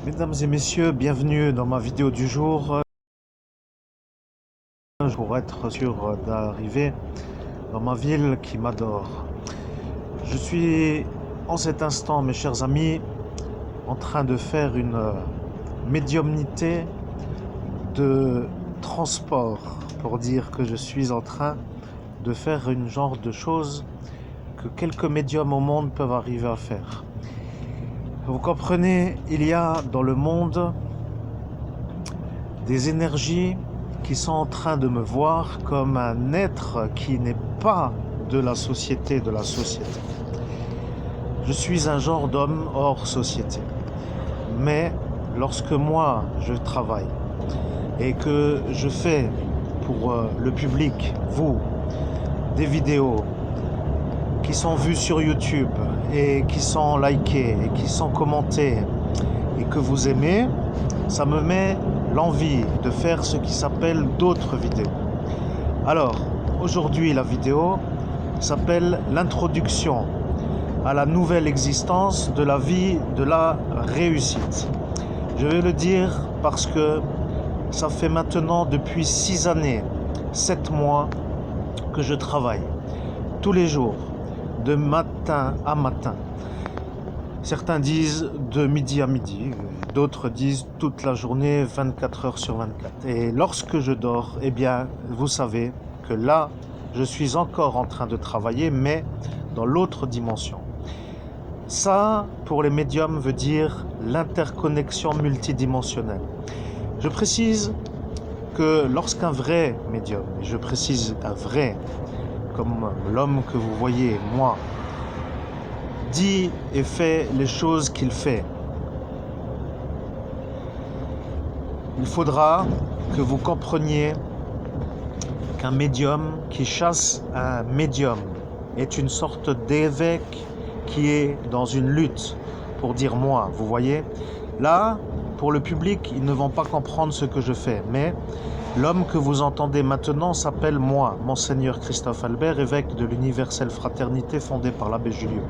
Mesdames et messieurs, bienvenue dans ma vidéo du jour. Pour être sûr d'arriver dans ma ville qui m'adore. Je suis en cet instant, mes chers amis, en train de faire une médiumnité de transport pour dire que je suis en train de faire une genre de chose que quelques médiums au monde peuvent arriver à faire. Vous comprenez, il y a dans le monde des énergies qui sont en train de me voir comme un être qui n'est pas de la société. Je suis un genre d'homme hors société. Mais lorsque moi je travaille et que je fais pour le public, vous, des vidéos qui sont vues sur YouTube et qui sont likées et qui sont commentées et que vous aimez, ça me met l'envie de faire ce qui s'appelle d'autres vidéos. Alors, aujourd'hui, la vidéo s'appelle l'introduction à la nouvelle existence de la vie de la réussite. Je vais le dire parce que ça fait maintenant depuis 6 années, 7 mois que je travaille tous les jours, de matin à matin. Certains disent de midi à midi, d'autres disent toute la journée, 24 heures sur 24. Et lorsque je dors, eh bien, vous savez que là, je suis encore en train de travailler, mais dans l'autre dimension. Ça, pour les médiums, veut dire l'interconnexion multidimensionnelle. Je précise que lorsqu'un vrai médium, et je précise un vrai, comme l'homme que vous voyez, moi, dit et fait les choses qu'il fait, il faudra que vous compreniez qu'un médium qui chasse un médium est une sorte d'évêque qui est dans une lutte pour dire moi, vous voyez. Là, pour le public, ils ne vont pas comprendre ce que je fais, mais l'homme que vous entendez maintenant s'appelle moi, Monseigneur Christophe Albert, évêque de l'Universelle Fraternité fondée par l'abbé Julio.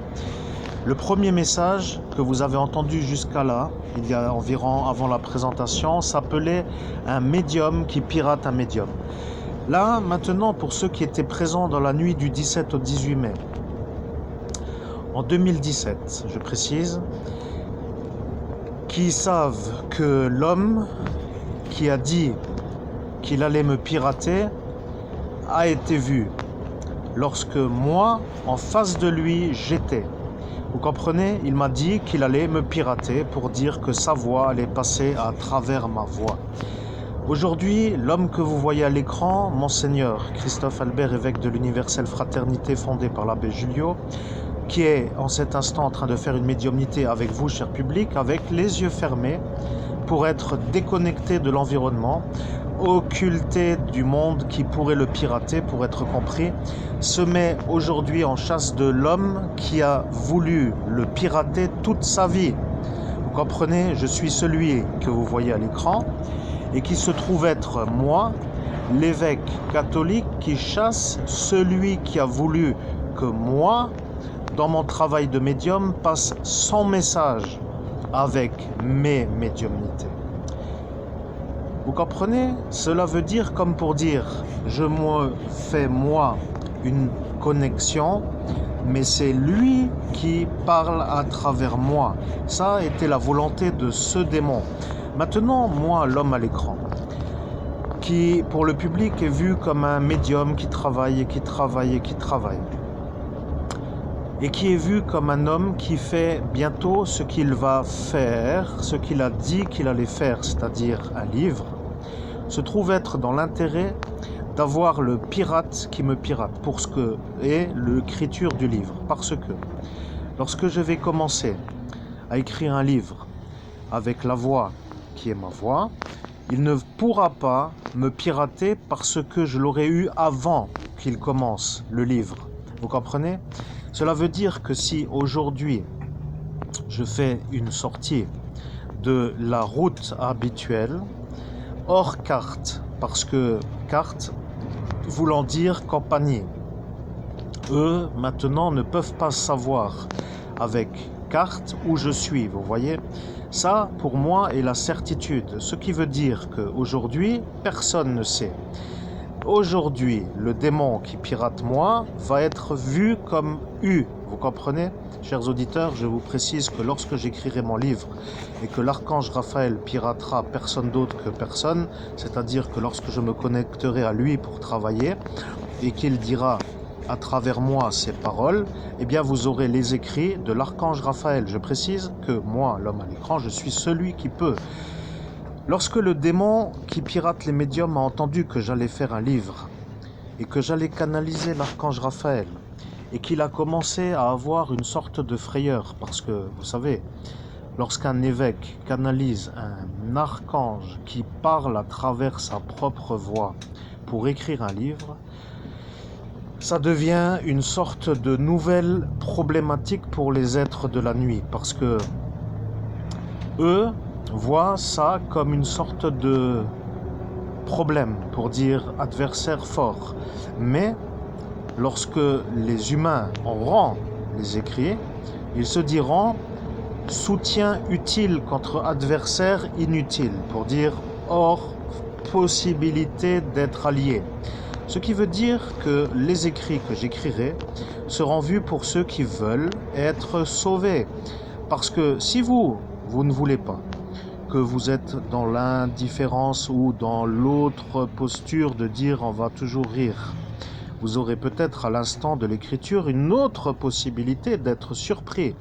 Le premier message que vous avez entendu jusqu'à là, il y a environ avant la présentation, s'appelait un médium qui pirate un médium. Là, maintenant, pour ceux qui étaient présents dans la nuit du 17 au 18 mai, en 2017, je précise, qui savent que l'homme qui a dit qu'il allait me pirater a été vu lorsque moi, en face de lui, j'étais. Vous comprenez? Il m'a dit qu'il allait me pirater pour dire que sa voix allait passer à travers ma voix. Aujourd'hui, l'homme que vous voyez à l'écran, Monseigneur Christophe Albert, évêque de l'Universelle Fraternité fondée par l'abbé Julio, qui est en cet instant en train de faire une médiumnité avec vous, cher public, avec les yeux fermés, pour être déconnecté de l'environnement, occulté du monde qui pourrait le pirater, pour être compris, se met aujourd'hui en chasse de l'homme qui a voulu le pirater toute sa vie. Vous comprenez, je suis celui que vous voyez à l'écran et qui se trouve être moi, l'évêque catholique qui chasse celui qui a voulu que moi, dans mon travail de médium, passe son message avec mes médiumnités. Vous comprenez? Cela veut dire comme pour dire, je me fais moi une connexion, mais c'est lui qui parle à travers moi. Ça a été la volonté de ce démon. Maintenant, moi, l'homme à l'écran, qui pour le public est vu comme un médium qui travaille et qui travaille et qui travaille, et qui est vu comme un homme qui fait bientôt ce qu'il va faire, ce qu'il a dit qu'il allait faire, c'est-à-dire un livre, se trouve être dans l'intérêt d'avoir le pirate qui me pirate pour ce que est l'écriture du livre. Parce que lorsque je vais commencer à écrire un livre avec la voix qui est ma voix, il ne pourra pas me pirater parce que je l'aurais eu avant qu'il commence le livre. Vous comprenez? Cela veut dire que si aujourd'hui je fais une sortie de la route habituelle, hors carte, parce que carte voulant dire compagnie, eux maintenant ne peuvent pas savoir avec carte où je suis, vous voyez. Ça, pour moi, est la certitude. Ce qui veut dire qu'aujourd'hui, personne ne sait. Aujourd'hui, le démon qui pirate moi va être vu comme U. Vous comprenez? Chers auditeurs, je vous précise que lorsque j'écrirai mon livre et que l'archange Raphaël piratera personne d'autre que personne, c'est-à-dire que lorsque je me connecterai à lui pour travailler et qu'il dira à travers moi ces paroles, eh bien vous aurez les écrits de l'archange Raphaël. Je précise que moi, l'homme à l'écran, je suis celui qui peut. Lorsque le démon qui pirate les médiums a entendu que j'allais faire un livre et que j'allais canaliser l'archange Raphaël et qu'il a commencé à avoir une sorte de frayeur, parce que, vous savez, lorsqu'un évêque canalise un archange qui parle à travers sa propre voix pour écrire un livre, ça devient une sorte de nouvelle problématique pour les êtres de la nuit, parce que eux voient ça comme une sorte de problème, pour dire adversaire fort. Mais lorsque les humains auront les écrits, ils se diront soutien utile contre adversaire inutile, pour dire hors possibilité d'être alliés. Ce qui veut dire que les écrits que j'écrirai seront vus pour ceux qui veulent être sauvés. Parce que si vous ne voulez pas, que vous êtes dans l'indifférence ou dans l'autre posture de dire on va toujours rire, vous aurez peut-être à l'instant de l'écriture une autre possibilité d'être surpris.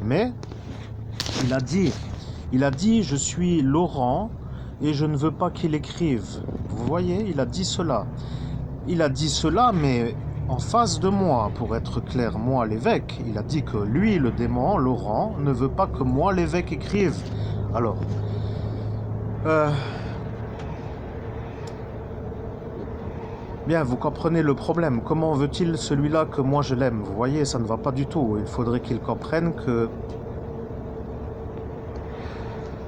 Mais il a dit je suis Laurent et je ne veux pas qu'il écrive. Vous voyez, il a dit cela. Il a dit cela, mais en face de moi, pour être clair, moi l'évêque. Il a dit que lui, le démon, Laurent, ne veut pas que moi l'évêque écrive. Alors, bien, vous comprenez le problème. Comment veut-il celui-là que moi je l'aime? Vous voyez, ça ne va pas du tout. Il faudrait qu'il comprenne que...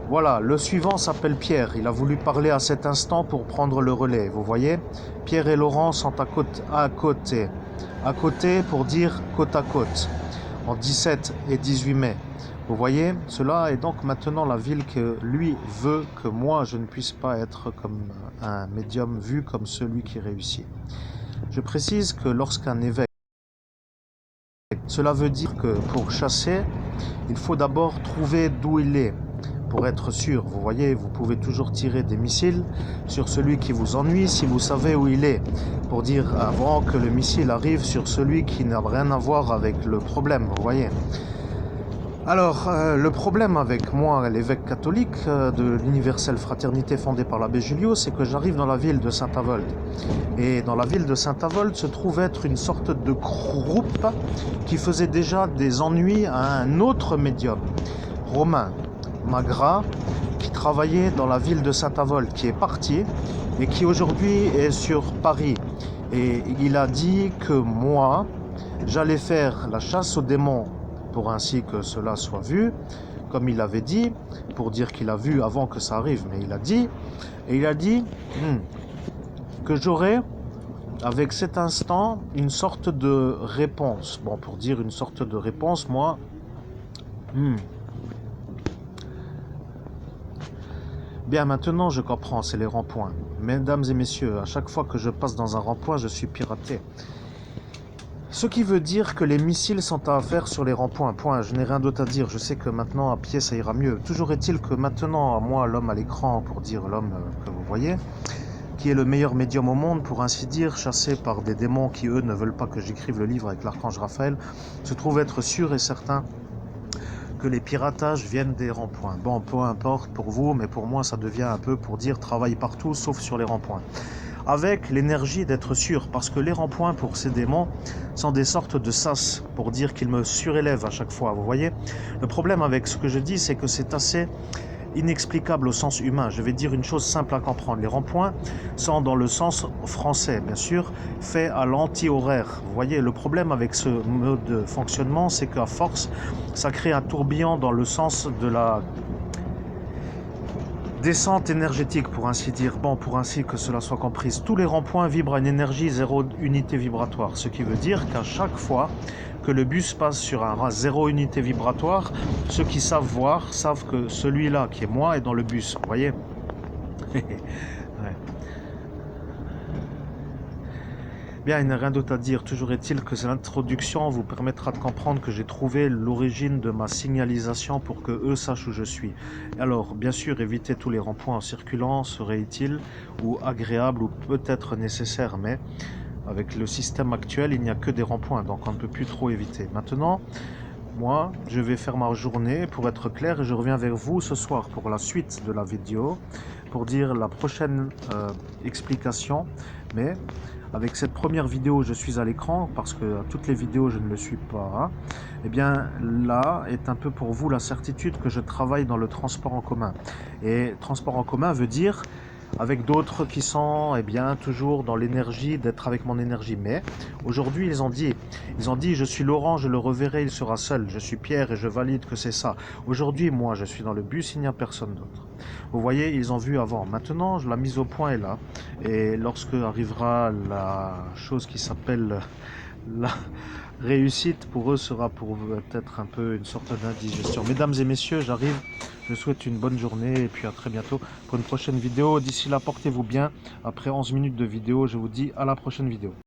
Voilà, le suivant s'appelle Pierre. Il a voulu parler à cet instant pour prendre le relais. Vous voyez, Pierre et Laurent sont à côté. À côté pour dire côte à côte. En 17 et 18 mai. Vous voyez, cela est donc maintenant la ville que lui veut que moi je ne puisse pas être comme un médium vu comme celui qui réussit. Je précise que lorsqu'un évêque, cela veut dire que pour chasser, il faut d'abord trouver d'où il est. Pour être sûr, vous voyez, vous pouvez toujours tirer des missiles sur celui qui vous ennuie si vous savez où il est. Pour dire avant que le missile arrive sur celui qui n'a rien à voir avec le problème, vous voyez. Alors, le problème avec moi, l'évêque catholique de l'universelle fraternité fondée par l'abbé Julio, c'est que j'arrive dans la ville de Saint-Avold. Et dans la ville de Saint-Avold se trouve être une sorte de groupe qui faisait déjà des ennuis à un autre médium, Romain Magras, qui travaillait dans la ville de Saint-Avold, qui est parti et qui aujourd'hui est sur Paris. Et il a dit que moi, j'allais faire la chasse aux démons pour ainsi que cela soit vu, comme il avait dit, pour dire qu'il a vu avant que ça arrive, mais il a dit, et il a dit que j'aurais, avec cet instant, une sorte de réponse. Bon, pour dire une sorte de réponse, moi, bien, maintenant je comprends, c'est les ronds-points. Mesdames et messieurs, à chaque fois que je passe dans un rond-point, je suis piraté. Ce qui veut dire que les missiles sont à faire sur les ronds-points. Point. Je n'ai rien d'autre à dire. Je sais que maintenant, à pied, ça ira mieux. Toujours est-il que maintenant, moi, l'homme à l'écran, pour dire l'homme que vous voyez, qui est le meilleur médium au monde, pour ainsi dire, chassé par des démons qui, eux, ne veulent pas que j'écrive le livre avec l'archange Raphaël, se trouve être sûr et certain que les piratages viennent des ronds-points. Bon, peu importe pour vous, mais pour moi, ça devient un peu pour dire travaille partout, sauf sur les ronds-points. Avec l'énergie d'être sûr, parce que les ronds-points pour ces démons sont des sortes de sas, pour dire qu'ils me surélèvent à chaque fois, vous voyez. Le problème avec ce que je dis, c'est que c'est assez inexplicable au sens humain. Je vais dire une chose simple à comprendre. Les ronds-points sont dans le sens français, bien sûr, fait à l'anti-horaire. Vous voyez, le problème avec ce mode de fonctionnement, c'est qu'à force, ça crée un tourbillon dans le sens de descente énergétique, pour ainsi dire. Bon, pour ainsi que cela soit compris, tous les ronds-points vibrent à une énergie 0 unité vibratoire, ce qui veut dire qu'à chaque fois que le bus passe sur un 0 unité vibratoire, ceux qui savent voir savent que celui-là, qui est moi, est dans le bus, vous voyez. Ouais. Bien, il n'y a rien d'autre à dire. Toujours est-il que l'introduction vous permettra de comprendre que j'ai trouvé l'origine de ma signalisation pour que eux sachent où je suis. Alors, bien sûr, éviter tous les ronds-points en circulant serait utile ou agréable ou peut-être nécessaire, mais avec le système actuel, il n'y a que des ronds-points, donc on ne peut plus trop éviter. Maintenant, moi, je vais faire ma journée pour être clair et je reviens vers vous ce soir pour la suite de la vidéo, pour dire la prochaine explication, mais avec cette première vidéo, je suis à l'écran parce que toutes les vidéos, je ne le suis pas. Eh bien, là est un peu pour vous la certitude que je travaille dans le transport en commun. Et transport en commun veut dire avec d'autres qui sont toujours dans l'énergie, d'être avec mon énergie. Mais aujourd'hui, ils ont dit, je suis Laurent, je le reverrai, il sera seul. Je suis Pierre et je valide que c'est ça. Aujourd'hui, moi, je suis dans le bus, il n'y a personne d'autre. Vous voyez, ils ont vu avant. Maintenant, la mise au point est là. Et lorsque arrivera la chose qui s'appelle la réussite, pour eux sera pour peut-être un peu une sorte d'indigestion. Mesdames et messieurs, j'arrive. Je souhaite une bonne journée et puis à très bientôt pour une prochaine vidéo. D'ici là, portez-vous bien. Après 11 minutes de vidéo, je vous dis à la prochaine vidéo.